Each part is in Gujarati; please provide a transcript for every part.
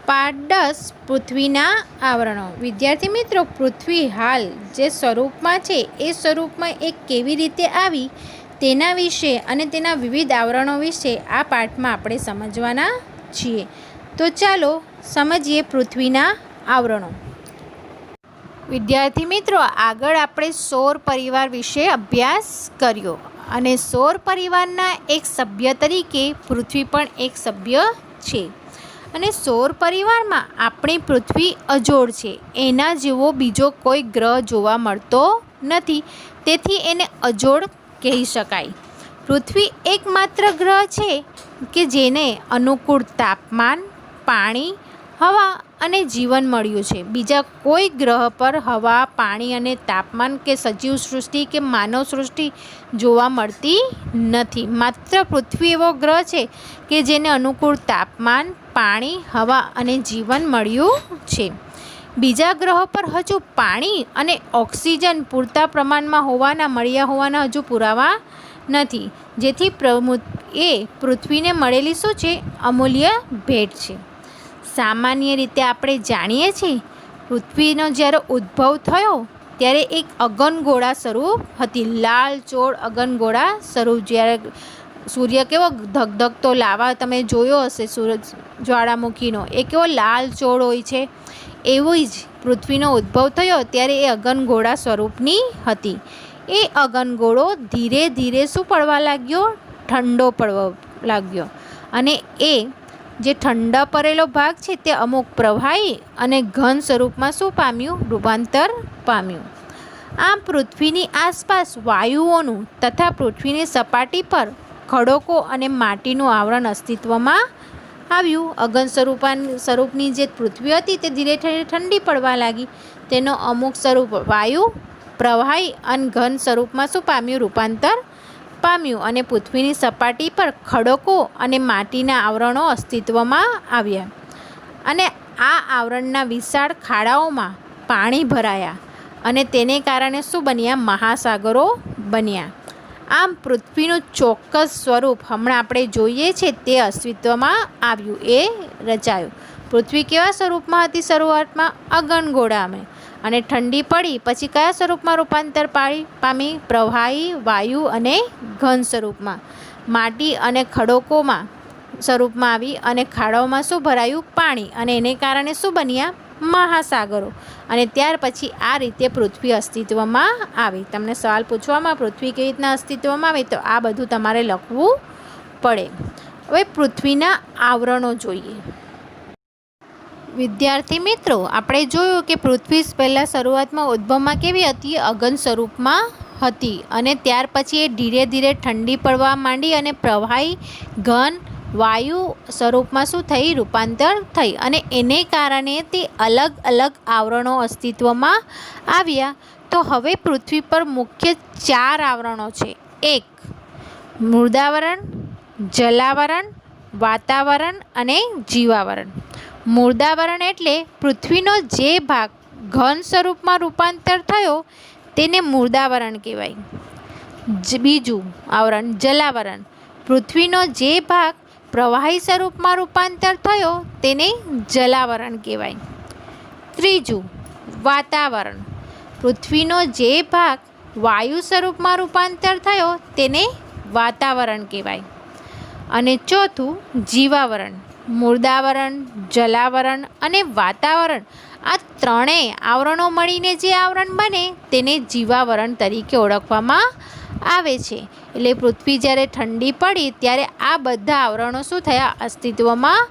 પાઠ 10 પૃથ્વીના આવરણો. વિદ્યાર્થી મિત્રો, પૃથ્વી હાલ જે સ્વરૂપમાં છે એ સ્વરૂપમાં એક કેવી રીતે આવી તેના વિશે અને તેના વિવિધ આવરણો વિશે આ પાઠમાં આપણે સમજવાના છીએ. તો ચાલો સમજીએ પૃથ્વીના આવરણો. વિદ્યાર્થી મિત્રો, આગળ આપણે સૌર પરિવાર વિશે અભ્યાસ કર્યો અને સૌર પરિવારના એક સભ્ય તરીકે પૃથ્વી પણ એક સભ્ય છે. અને સૌર પરિવારમાં આપણી પૃથ્વી અજોડ છે. એના જેવો બીજો કોઈ ગ્રહ જોવા મળતો નથી, તેથી એને અજોડ કહી શકાય. પૃથ્વી એકમાત્ર ગ્રહ છે કે જેને અનુકૂળ તાપમાન, પાણી, હવા અને જીવન મળ્યું છે. બીજા કોઈ ગ્રહ પર હવા, પાણી અને તાપમાન કે સજીવ સૃષ્ટિ કે માનવ સૃષ્ટિ જોવા મળતી નથી. માત્ર પૃથ્વી એવો ગ્રહ છે કે જેને અનુકૂળ તાપમાન, પાણી, હવા અને જીવન મળ્યું છે. બીજા ગ્રહો પર હજુ પાણી અને ઓક્સિજન પૂરતા પ્રમાણમાં મળ્યા હોવાના હજુ પુરાવા નથી, જેથી એ પૃથ્વીને મળેલી શું છે? અમૂલ્ય ભેટ છે. સામાન્ય રીતે આપણે જાણીએ છીએ, પૃથ્વીનો જ્યારે ઉદ્ભવ થયો ત્યારે એક અગનગોળા સ્વરૂપ હતી. લાલચોળ અગનગોળા સ્વરૂપ. જ્યારે સૂર્ય કેવો ધગધગતો લાવા તમે જોયો હશે, સૂરજ જ્વાળામુખીનો, એ કેવો લાલચોળ હોય છે, એવી જ પૃથ્વીનો ઉદ્ભવ થયો ત્યારે એ અગનગોળા સ્વરૂપની હતી. એ અગનગોળો ધીરે ધીરે શું પડવા લાગ્યો? ઠંડો પડવા લાગ્યો. અને એ જે ઠંડા પડેલો ભાગ છે તે અમુક પ્રવાહી અને ઘન સ્વરૂપમાં શું પામ્યું? રૂપાંતર પામ્યું. આમ પૃથ્વીની આસપાસ વાયુઓનું તથા પૃથ્વીની સપાટી પર ખડકો અને માટીનું આવરણ અસ્તિત્વમાં આવ્યું. અગન સ્વરૂપની જે પૃથ્વી હતી તે ધીરે ધીરે ઠંડી પડવા લાગી. તેનો અમુક સ્વરૂપ વાયુ, પ્રવાહી અને ઘન સ્વરૂપમાં શું પામ્યું? રૂપાંતર પામ્યું. અને પૃથ્વીની સપાટી પર ખડકો અને માટીના આવરણો અસ્તિત્વમાં આવ્યા. અને આ આવરણના વિશાળ ખાડાઓમાં પાણી ભરાયા અને તેને કારણે શું બન્યા? મહાસાગરો બન્યા. આમ પૃથ્વીનું ચોક્કસ સ્વરૂપ હમણાં આપણે જોઈએ છે તે અસ્તિત્વમાં આવ્યું, એ રચાયું. પૃથ્વી કેવા સ્વરૂપમાં હતી? શરૂઆતમાં અગનગોળામાં, અને ઠંડી પડી પછી કયા સ્વરૂપમાં રૂપાંતર પામી? પ્રવાહી, વાયુ અને ઘન સ્વરૂપમાં. માટી અને ખડકોમાં સ્વરૂપમાં આવી અને ખાડાઓમાં શું ભરાયું? પાણી. અને એને કારણે શું બન્યા? મહાસાગરો. અને ત્યાર પછી આ રીતે પૃથ્વી અસ્તિત્વમાં આવી. તમને સવાલ પૂછવામાં પૃથ્વી કેવી રીતના અસ્તિત્વમાં આવે તો આ બધું તમારે લખવું પડે. હવે પૃથ્વીના આવરણો જોઈએ. વિદ્યાર્થી મિત્રો, આપણે જોયું કે પૃથ્વી પહેલાં શરૂઆતમાં ઉદ્ભવમાં કેવી હતી? અગન સ્વરૂપમાં હતી. અને ત્યાર પછી એ ધીરે ધીરે ઠંડી પડવા માંડી અને પ્રવાહી, ઘન, વાયુ સ્વરૂપમાં શું થઈ? રૂપાંતર થઈ. અને એને કારણે તે અલગ અલગ આવરણો અસ્તિત્વમાં આવ્યા. તો હવે પૃથ્વી પર મુખ્ય 4 આવરણો છે. 1. મૃદાવરણ, જલાવરણ, વાતાવરણ અને જીવાવરણ. મૃદાવરણ એટલે પૃથ્વીનો જે ભાગ ઘન સ્વરૂપમાં રૂપાંતર થયો તેને મૃદાવરણ કહેવાય. બીજું આવરણ જલાવરણ. પૃથ્વીનો જે ભાગ પ્રવાહી સ્વરૂપમાં રૂપાંતર થયો તેને જલાવરણ કહેવાય. ત્રીજું વાતાવરણ. પૃથ્વીનો જે ભાગ વાયુ સ્વરૂપમાં રૂપાંતર થયો તેને વાતાવરણ કહેવાય. અને ચોથું જીવાવરણ. મૃદાવરણ, જલાવરણ અને વાતાવરણ, આ ત્રણેય આવરણો મળીને જે આવરણ બને તેને જીવાવરણ તરીકે ઓળખવામાં આવે છે. એટલે પૃથ્વી જ્યારે ઠંડી પડી ત્યારે આ બધા આવરણો શું થયા? અસ્તિત્વમાં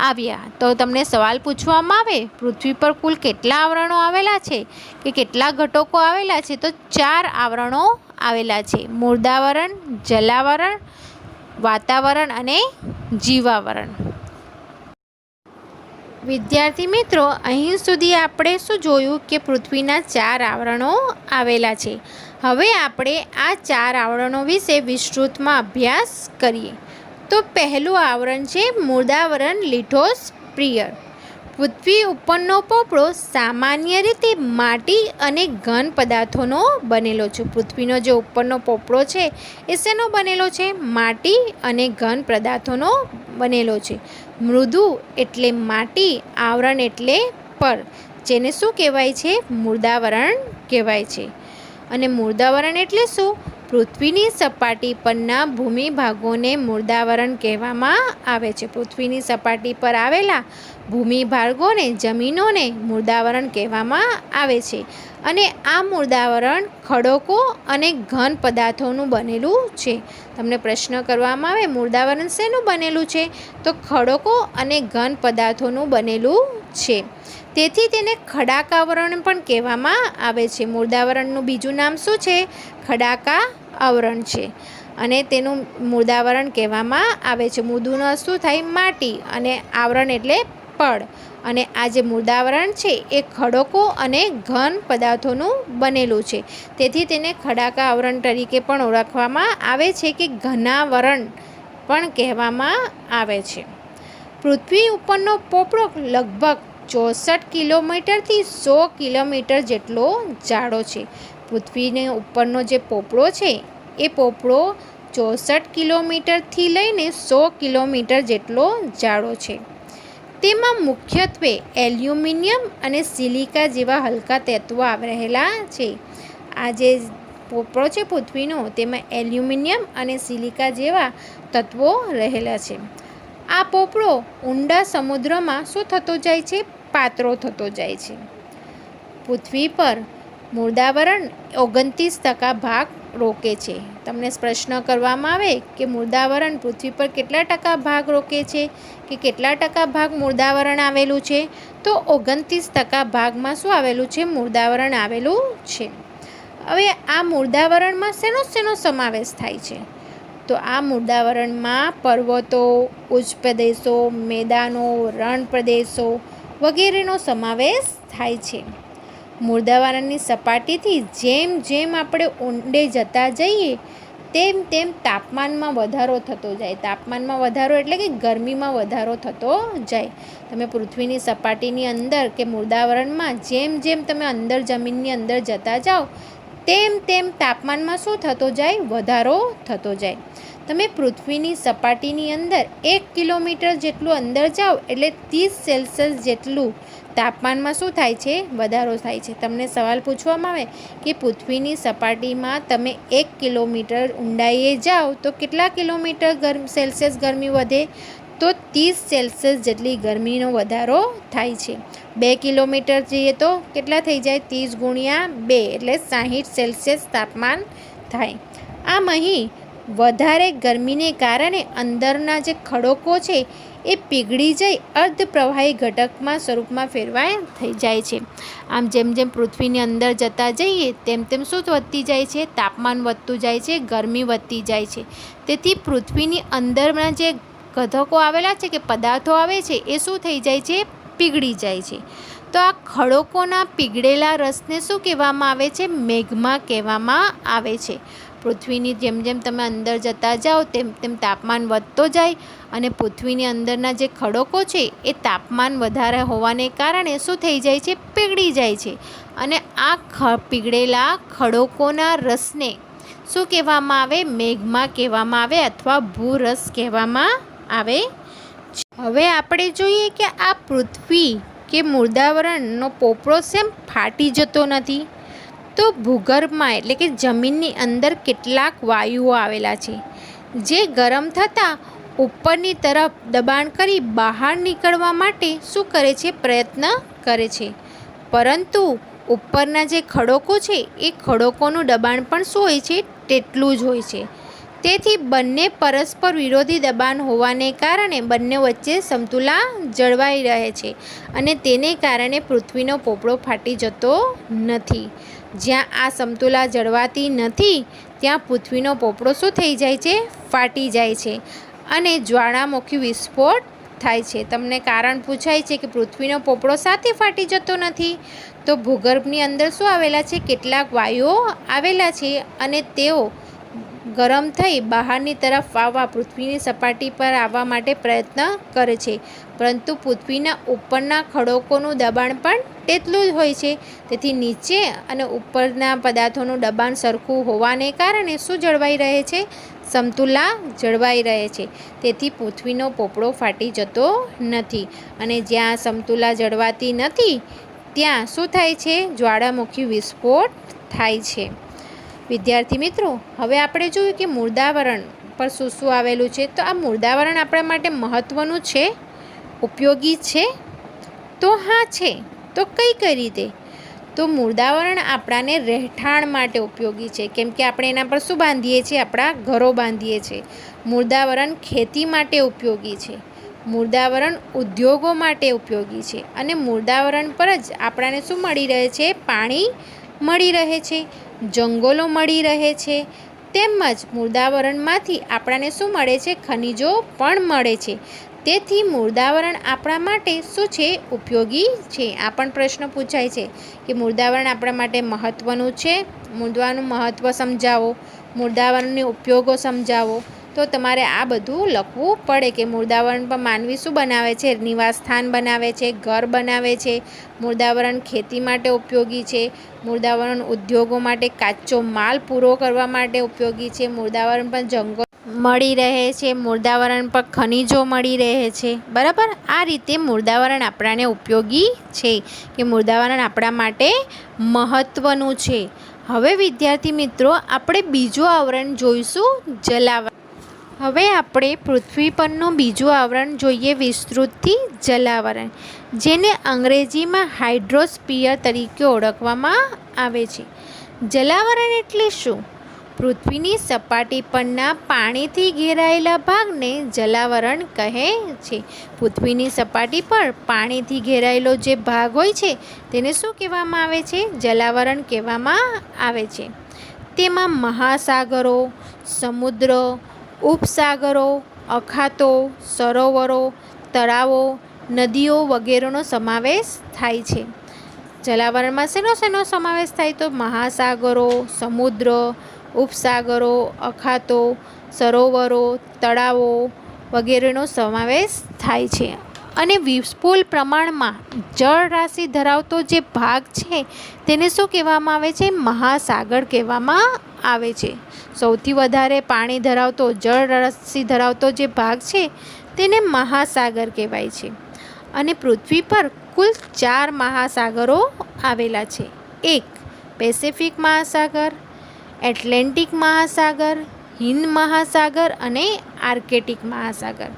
આવ્યા. તો તમને સવાલ પૂછવામાં આવે પૃથ્વી પર કુલ કેટલા આવરણો આવેલા છે કે કેટલા ઘટકો આવેલા છે? તો 4 આવરણો આવેલા છે. મૃદાવરણ, જલાવરણ, વાતાવરણ અને જીવાવરણ. વિદ્યાર્થી મિત્રો, અહીં સુધી આપણે શું જોયું કે પૃથ્વીના 4 આવરણો આવેલા છે. હવે આપણે આ 4 આવરણો વિશે વિસ્તૃતમાં અભ્યાસ કરીએ. તો પહેલું આવરણ છે મૃદાવરણ, લિથોસ્ફિયર. પૃથ્વી ઉપરનો પોપડો સામાન્ય રીતે માટી અને ઘન પદાર્થોનો બનેલો છે. પૃથ્વીનો જે ઉપરનો પોપડો છે એ શેનો બનેલો છે? માટી અને ઘન પદાર્થોનો બનેલો છે. મૃદુ એટલે માટી, આવરણ એટલે પર, જેને શું કહેવાય છે? મૃદાવરણ કહેવાય છે. અને મૃદાવરણ એટલે શું? પૃથ્વીની સપાટી પરના ભૂમિભાગોને મૃદાવરણ કહેવામાં આવે છે. પૃથ્વીની સપાટી પર આવેલા ભૂમિભાગોને, જમીનોને મૃદાવરણ કહેવામાં આવે છે. અને આ મૃદાવરણ ખડકો અને ઘન પદાર્થોનું બનેલું છે. તમને પ્રશ્ન કરવામાં આવે મૃદાવરણ શેનું બનેલું છે? તો ખડકો અને ઘન પદાર્થોનું બનેલું છે. તેથી તેને ખડાકાવરણ પણ કહેવામાં આવે છે. મૃદાવરણનું બીજું નામ શું છે? ખડાકા આવરણ છે. અને તેનું મૃદાવરણ કહેવામાં આવે છે. મૃદુનો શું થાય? માટી, અને આવરણ એટલે પડ. અને આ જે મૃદાવરણ છે એ ખડકો અને ઘન પદાર્થોનું બનેલું છે. તેથી તેને ખડાકા આવરણ તરીકે પણ ઓળખવામાં આવે છે કે ઘનાવરણ પણ કહેવામાં આવે છે. પૃથ્વી ઉપરનો પોપડો લગભગ 64 કિલોમીટરથી 100 કિલોમીટર જેટલો જાડો છે. પૃથ્વીને ઉપરનો જે પોપડો છે એ પોપડો 64 કિલોમીટરથી લઈને 100 કિલોમીટર જેટલો જાડો છે. તેમાં મુખ્યત્વે એલ્યુમિનિયમ અને સિલિકા જેવા હલકા તત્વો રહેલા છે. આ જે પોપડો છે પૃથ્વીનો, તેમાં એલ્યુમિનિયમ અને સિલિકા જેવા તત્વો રહેલા છે. આ પોપડો ઊંડા સમુદ્રમાં શું થતો જાય છે? પાતળો થતો જાય છે. પૃથ્વી પર મૃદાવરણ 29% ભાગ રોકે છે. તમને પ્રશ્ન કરવામાં આવે કે મૃદાવરણ પૃથ્વી પર કેટલા ટકા ભાગ રોકે છે, કે કેટલા ટકા ભાગ મૃદાવરણ આવેલું છે? તો 29% ભાગમાં શું આવેલું છે? મૃદાવરણ આવેલું છે. હવે આ મૃદાવરણમાં શેનો સમાવેશ થાય છે? તો આ મૃદાવરણમાં પર્વતો, ઉચ્ચ પ્રદેશો, મેદાનો, રણ પ્રદેશો વગેરેનો સમાવેશ થાય છે. મૃદાવરણની સપાટીથી જેમ જેમ આપણે ઊંડે જતા જઈએ તેમ તેમ તાપમાનમાં વધારો થતો જાય. તાપમાનમાં વધારો એટલે કે ગરમીમાં વધારો થતો જાય. તમે પૃથ્વીની સપાટીની અંદર કે મૃદાવરણમાં જેમ જેમ તમે અંદર જમીનની અંદર જતા જાઓ તેમ તેમ તાપમાનમાં શું થતો જાય? વધારો થતો જાય. તમે પૃથ્વીની સપાટીની અંદર 1 કિલોમીટર જેટલું અંદર જાઓ એટલે 30 સેલ્સિયસ જેટલું તાપમાનમાં શું થાય છે? વધારો થાય છે. તમને સવાલ પૂછવામાં આવે કે પૃથ્વીની સપાટીમાં તમે 1 કિલોમીટર ઊંડાઈએ જાઓ તો કેટલા કિલોમીટર સેલ્સિયસ ગરમી વધે? તો 30 સેલ્સિયસ જેટલી ગરમીનો વધારો થાય છે. 2 કિલોમીટર જઈએ તો કેટલા થઈ જાય? 30 ગુણ્યા 2 એટલે 60 સેલ્સિયસ તાપમાન થાય. આમ અહીં વધારે ગરમીને કારણે અંદરના જે ખડકો છે એ પીગળી જઈ અર્ધપ્રવાહી ઘટકમાં સ્વરૂપમાં ફેરવાય થઈ જાય છે. આમ જેમ જેમ પૃથ્વીની અંદર જતા જઈએ તેમ તેમ શું વધતી જાય છે? તાપમાન વધતું જાય છે, ગરમી વધતી જાય છે. તેથી પૃથ્વીની અંદરના જે ઘટકો આવેલા છે કે પદાર્થો આવે છે એ શું થઈ જાય છે? પીગળી જાય છે. તો આ ખડકોના પીગળેલા રસને શું કહેવામાં આવે છે? મેગ્મા કહેવામાં આવે છે. પૃથ્વીની જેમ જેમ તમે અંદર જતા જાઓ તેમ તેમ તાપમાન વધતો જાય અને પૃથ્વીની અંદરના જે ખડકો છે એ તાપમાન વધારે હોવાને કારણે શું થઈ જાય છે? પીગળી જાય છે. અને આ પીગળેલા ખડકોના રસને શું કહેવામાં આવે? મેગ્મા કહેવામાં આવે અથવા ભૂરસ કહેવામાં આવે. હવે આપણે જોઈએ કે આ પૃથ્વી કે મૃદાવરણનો પોપડો સેમ ફાટી જતો નથી? તો ભૂગર્ભમાં એટલે કે જમીનની અંદર કેટલાક વાયુઓ આવેલા છે જે ગરમ થતાં ઉપરની તરફ દબાણ કરી બહાર નીકળવા માટે શું કરે છે? પ્રયત્ન કરે છે. પરંતુ ઉપરના જે ખડકો છે એ ખડકોનું દબાણ પણ શું હોય છે? તેટલું જ હોય છે. તેથી બંને પરસ્પર વિરોધી દબાણ હોવાને કારણે બંને વચ્ચે સમતુલા જળવાઈ રહે છે અને તેને કારણે પૃથ્વીનો પોપડો ફાટી જતો નથી. જ્યાં આ સમતુલા જળવાતી નથી ત્યાં પૃથ્વીનો પોપડો શું થઈ જાય છે? ફાટી જાય છે અને જ્વાળામુખી વિસ્ફોટ થાય છે. તમને કારણ પૂછાય છે કે પૃથ્વીનો પોપડો સાથે ફાટી જતો નથી? તો ભૂગર્ભની અંદર શું આવેલા છે? કેટલાક વાયુઓ આવેલા છે અને તેઓ ગરમ થઈ બહારની તરફ આવવા પૃથ્વીની સપાટી પર આવવા માટે પ્રયત્ન કરે છે, પરંતુ પૃથ્વીના ઉપરના ખડકોનું દબાણ પણ તેટલું જ હોય છે. તેથી નીચે અને ઉપરના પદાર્થોનું દબાણ સરખું હોવાને કારણે શું જળવાઈ રહે છે? સમતુલા જળવાઈ રહે છે. તેથી પૃથ્વીનો પોપડો ફાટી જતો નથી. અને જ્યાં સમતુલા જળવાતી નથી ત્યાં શું થાય છે? જ્વાળામુખી વિસ્ફોટ થાય છે. વિદ્યાર્થી મિત્રો, હવે આપણે જોયું કે મૃદાવરણ પર શું શું આવેલું છે. તો આ મૃદાવરણ આપણા માટે મહત્ત્વનું છે, ઉપયોગી છે? તો હા છે. તો કઈ કઈ રીતે? તો મૃદાવરણ આપણાને રહેઠાણ માટે ઉપયોગી છે, કેમ કે આપણે એના પર શું બાંધીએ છીએ? આપણા ઘરો બાંધીએ છીએ. મૃદાવરણ ખેતી માટે ઉપયોગી છે. મૃદાવરણ ઉદ્યોગો માટે ઉપયોગી છે. અને મૃદાવરણ પર જ આપણાને શું મળી રહે છે? પાણી મળી રહે છે, જંગલો મળી રહે છે. તેમજ મૃદાવરણમાંથી આપણાને શું મળે છે? ખનિજો પણ મળે છે. તેથી મૃદાવરણ આપણા માટે શું છે? ઉપયોગી છે. આ પણ પ્રશ્ન પૂછાય છે કે મૃદાવરણ આપણા માટે મહત્ત્વનું છે. મૃદાનું મહત્ત્વ સમજાવો, મૃદાવરણની ઉપયોગો સમજાવો. તો તમારે આ બધું લખવું પડે કે મૃદાવરણ પર માનવી શું બનાવે છે? નિવાસસ્થાન બનાવે છે, ઘર બનાવે છે. મૃદાવરણ ખેતી માટે ઉપયોગી છે. મૃદાવરણ ઉદ્યોગો માટે કાચો માલ પૂરો કરવા માટે ઉપયોગી છે. મૃદાવરણ પર જંગલો મળી રહે છે. મૃદાવરણ પર ખનિજો મળી રહે છે. બરાબર? આ રીતે મૃદાવરણ આપણાને ઉપયોગી છે, કે મૃદાવરણ આપણા માટે મહત્ત્વનું છે. હવે વિદ્યાર્થી મિત્રો, આપણે બીજું આવરણ જોઈશું, જલાવરણ. હવે આપણે પૃથ્વી પરનું બીજું આવરણ જોઈએ, વિસ્તૃતથી જલાવરણ, જેને અંગ્રેજીમાં હાઇડ્રોસ્ફિયર તરીકે ઓળખવામાં આવે છે. જલાવરણ એટલે શું? પૃથ્વીની સપાટી પરના પાણીથી ઘેરાયેલા ભાગને જલાવરણ કહે છે. પૃથ્વીની સપાટી પર પાણીથી ઘેરાયેલો જે ભાગ હોય છે તેને શું કહેવામાં આવે છે? જલાવરણ કહેવામાં આવે છે. તેમાં મહાસાગરો, સમુદ્ર, ઉપસાગરો, અખાતો, સરોવરો, તળાવો, નદીઓ વગેરેનો સમાવેશ થાય છે. જલાવરણમાં શેનો સમાવેશ થાય? તો મહાસાગરો, સમુદ્ર, ઉપસાગરો, અખાતો, સરોવરો, તળાવો વગેરેનો સમાવેશ થાય છે. અને વિપુલ પ્રમાણમાં જળરાશિ ધરાવતો જે ભાગ છે તેને શું કહેવામાં આવે છે? મહાસાગર કહેવામાં આવે છે. સૌથી વધારે પાણી ધરાવતો, જળરાશિ ધરાવતો જે ભાગ છે તેને મહાસાગર કહેવાય છે. અને પૃથ્વી પર કુલ 4 મહાસાગરો આવેલા છે. એક પેસિફિક મહાસાગર, એટલાન્ટિક મહાસાગર, હિંદ મહાસાગર અને આર્કટિક મહાસાગર.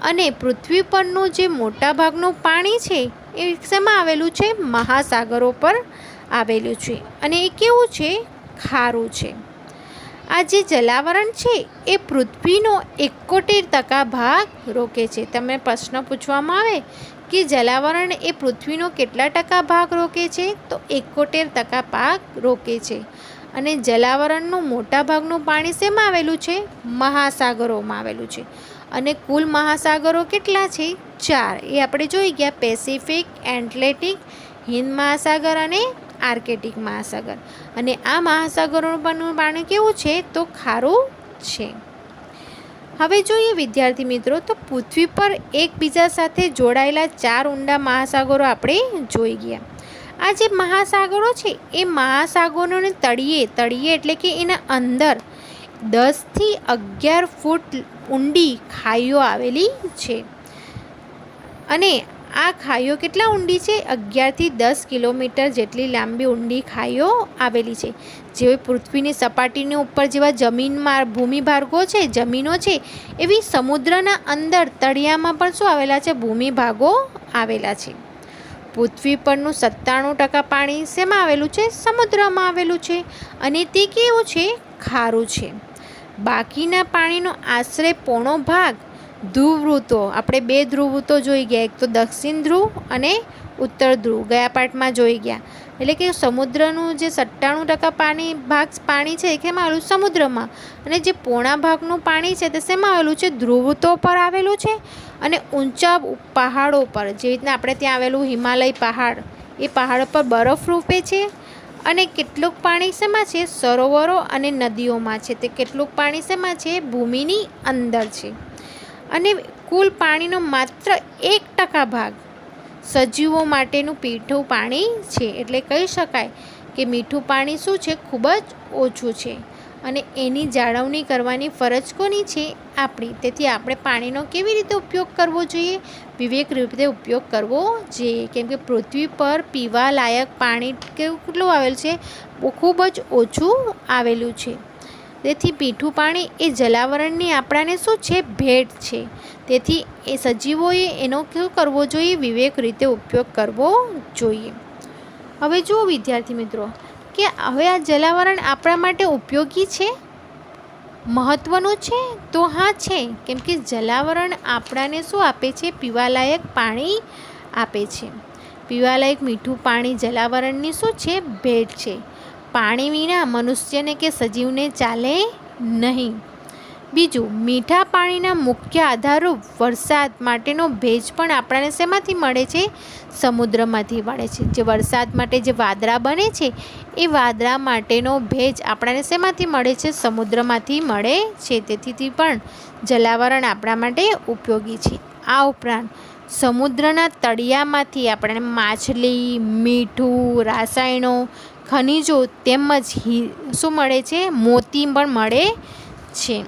અને પૃથ્વી પરનું જે મોટા ભાગનું પાણી છે એ શેમાં આવેલું છે? મહાસાગરો પર આવેલું છે. અને એ કેવું છે? ખારું છે. આ જે જલાવરણ છે એ પૃથ્વીનો 71% ભાગ રોકે છે. તમને પ્રશ્ન પૂછવામાં આવે કે જલાવરણ એ પૃથ્વીનો કેટલા ટકા ભાગ રોકે છે? તો 71% ભાગ રોકે છે. અને જલાવરણનું મોટા ભાગનું પાણી શેમાં આવેલું છે? મહાસાગરોમાં આવેલું છે. અને કુલ મહાસાગરો કેટલા છે? 4. એ આપણે જોઈ ગયા, પેસિફિક, એટલાન્ટિક, હિંદ મહાસાગર અને આર્કટિક મહાસાગર. અને આ મહાસાગરોનું પાણી કેવું છે? તો ખારું છે. હવે જોઈએ વિદ્યાર્થી મિત્રો, તો પૃથ્વી પર એકબીજા સાથે જોડાયેલા 4 ઊંડા મહાસાગરો આપણે જોઈ ગયા. આ જે મહાસાગરો છે એ મહાસાગરોને તળિયે એટલે કે એના અંદર 10 થી 11 ફૂટ ઊંડી ખાઈઓ આવેલી છે. અને આ ખાઈઓ કેટલા ઊંડી છે? 11 થી 10 કિલોમીટર જેટલી લાંબી ઊંડી ખાઈઓ આવેલી છે. જેવી પૃથ્વીની સપાટીની ઉપર જેવા જમીનમાં ભૂમિભાગો છે, જમીનો છે, એવી સમુદ્રના અંદર તળિયામાં પણ શું આવેલા છે? ભૂમિભાગો આવેલા છે. પૃથ્વી પરનું 97% પાણી શેમાં આવેલું છે? સમુદ્રમાં આવેલું છે. અને તે કેવું છે? ખારું છે. બાકીના પાણીનો આશરે પોણો ભાગ ધ્રુવવૃત્તો, આપણે 2 ધ્રુવવૃત્તો જોઈ ગયા, એક તો દક્ષિણ ધ્રુવ અને ઉત્તર ધ્રુવ ગયા પાઠમાં જોઈ ગયા. એટલે કે સમુદ્રનું જે 97% પાણી છે એ કેમાં આવેલું? સમુદ્રમાં. અને જે પોણા ભાગનું પાણી છે તે શેમાં આવેલું છે? ધ્રુવવૃત્તો પર આવેલું છે. અને ઊંચા પહાડો પર, જેવી રીતના આપણે ત્યાં આવેલું હિમાલય પહાડ, એ પહાડ પર બરફ રૂપે છે. અને કેટલુંક પાણી શેમાં છે? સરોવરો અને નદીઓમાં છે. તે કેટલુંક પાણી શેમાં છે? ભૂમિની અંદર છે. અને કુલ પાણીનો માત્ર 1% ભાગ સજીવો માટેનું મીઠું પાણી છે. એટલે કહી શકાય કે મીઠું પાણી શું છે? ખૂબ જ ઓછું છે. અને એની જાળવણી કરવાની ફરજ કોની છે? આપણી. તેથી આપણે પાણીનો કેવી રીતે ઉપયોગ કરવો જોઈએ? વિવેક રીતે ઉપયોગ કરવો જોઈએ. કેમ કે પૃથ્વી પર પીવા લાયક પાણી કેટલું આવેલું છે? ખૂબ જ ઓછું આવેલું છે. તેથી મીઠું પાણી એ જલાવરણની આપણાને શું છે? ભેટ છે. તેથી એ સજીવોએ એનો શું કરવો જોઈએ? વિવેક રીતે ઉપયોગ કરવો જોઈએ. હવે જુઓ વિદ્યાર્થી મિત્રો કે હવે આ જલાવરણ આપણા માટે ઉપયોગી છે, મહત્ત્વનું છે? તો હા છે. કેમ કે જલાવરણ આપણાને શું આપે છે? પીવાલાયક પાણી આપે છે. પીવાલાયક મીઠું પાણી જલાવરણની શું છે? ભેટ છે. પાણી વિના મનુષ્યને કે સજીવને ચાલે નહીં. બીજું, મીઠા પાણીના મુખ્ય આધારરૂપ વરસાદ માટેનો ભેજ પણ આપણને શેમાંથી મળે છે? સમુદ્રમાંથી મળે છે. જે વરસાદ માટે જે વાદળા બને છે એ વાદળા માટેનો ભેજ આપણને શેમાંથી મળે છે? સમુદ્રમાંથી મળે છે. તેથી પણ જલાવરણ આપણા માટે ઉપયોગી છે. આ ઉપરાંત સમુદ્રના તળિયામાંથી આપણને માછલી, મીઠું, રસાયણો, ખનિજો તેમજ શું મળે છે? મોતી પણ મળે છે.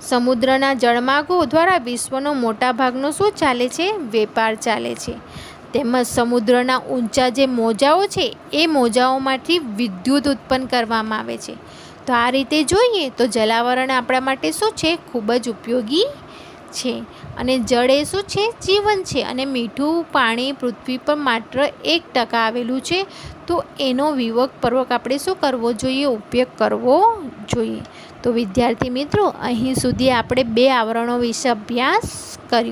સમુદ્રના જળમાર્ગો દ્વારા વિશ્વનો મોટા ભાગનો શું ચાલે છે? વેપાર ચાલે છે. તેમજ સમુદ્રના ઊંચા જે મોજાઓ છે એ મોજાઓમાંથી વિદ્યુત ઉત્પન્ન કરવામાં આવે છે. તો આ રીતે જોઈએ તો જલાવરણ આપણા માટે શું છે? ખૂબ જ ઉપયોગી છે. અને જળ એ શું છે? જીવન છે. અને મીઠું પાણી પૃથ્વી પર માત્ર 1% આવેલું છે. તો એનો વિવેકપૂર્વક આપણે શું કરવો જોઈએ? ઉપયોગ કરવો જોઈએ. તો વિદ્યાર્થી મિત્રો અહીં સુધી આપણે 2 આવરણો વિશે અભ્યાસ કર્યો.